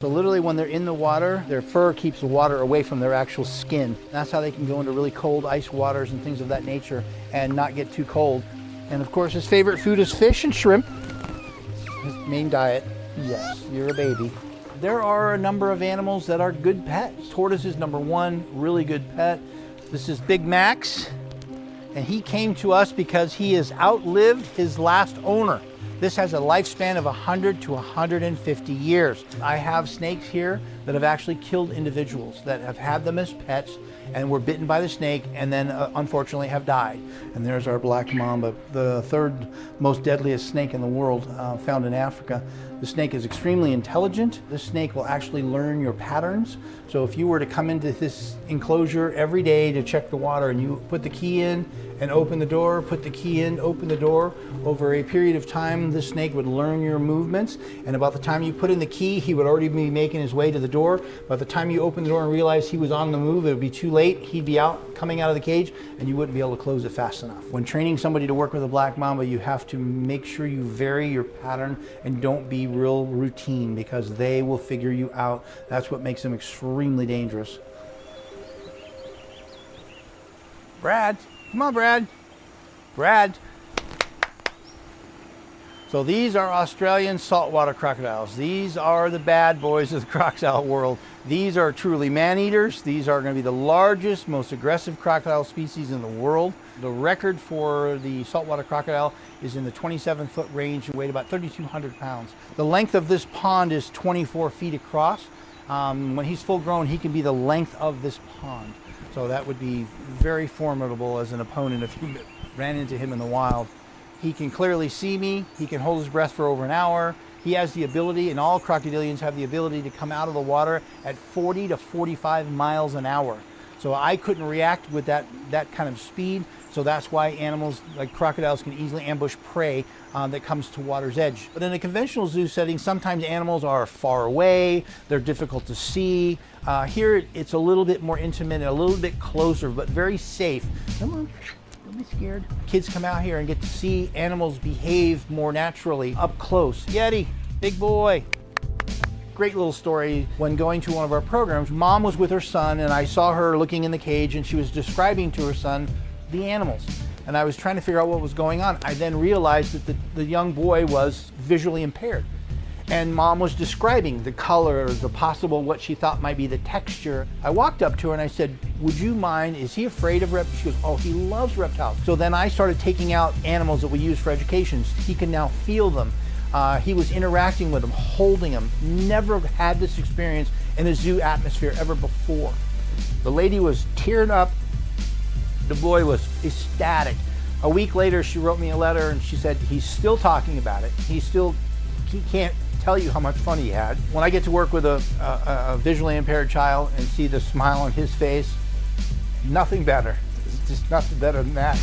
So literally when they're in the water, their fur keeps the water away from their actual skin. That's how they can go into really cold ice waters and things of that nature and not get too cold. And of course his favorite food is fish and shrimp. His main diet. Yes, you're a baby. There are a number of animals that are good pets. Tortoise is number one, really good pet. This is Big Max, and he came to us because he has outlived his last owner. This has a lifespan of 100 to 150 years. I have snakes here that have actually killed individuals that have had them as pets and were bitten by the snake and then unfortunately have died. And there's our black mamba, the third most deadliest snake in the world, found in Africa. The snake is extremely intelligent. This snake will actually learn your patterns. So if you were to come into this enclosure every day to check the water and you put the key in and open the door, put the key in, open the door, over a period of time, this snake would learn your movements. And about the time you put in the key, he would already be making his way to the door. By the time you open the door and realize he was on the move, it would be too late. He'd be coming out of the cage, and you wouldn't be able to close it fast enough. When training somebody to work with a black mamba, you have to make sure you vary your pattern and don't be real routine, because they will figure you out. That's what makes them extremely dangerous. Brad, come on, Brad. Brad. So these are Australian saltwater crocodiles. These are the bad boys of the crocodile world. These are truly man-eaters. These are going to be the largest, most aggressive crocodile species in the world. The record for the saltwater crocodile is in the 27-foot range and weighed about 3,200 pounds. The length of this pond is 24 feet across. When he's full grown, he can be the length of this pond. So that would be very formidable as an opponent if you ran into him in the wild. He can clearly see me. He can hold his breath for over an hour. He has the ability, and all crocodilians have the ability, to come out of the water at 40 to 45 miles an hour. So I couldn't react with that kind of speed. So that's why animals like crocodiles can easily ambush prey that comes to water's edge. But in a conventional zoo setting, sometimes animals are far away, they're difficult to see. Here it's a little bit more intimate and a little bit closer, but very safe. Come on. Don't be scared. Kids come out here and get to see animals behave more naturally up close. Yeti, big boy. Great little story. When going to one of our programs, Mom was with her son and I saw her looking in the cage and she was describing to her son the animals. And I was trying to figure out what was going on. I then realized that the young boy was visually impaired. And Mom was describing the color, the possible, what she thought might be the texture. I walked up to her and I said, would you mind, is he afraid of reptiles? She goes, oh, he loves reptiles. So then I started taking out animals that we use for education. He can now feel them. He was interacting with them, holding them. Never had this experience in a zoo atmosphere ever before. The lady was tearing up. The boy was ecstatic. A week later, she wrote me a letter and she said, he's still talking about it. He can't tell you how much fun he had. When I get to work with a visually impaired child and see the smile on his face, nothing better. It's just nothing better than that.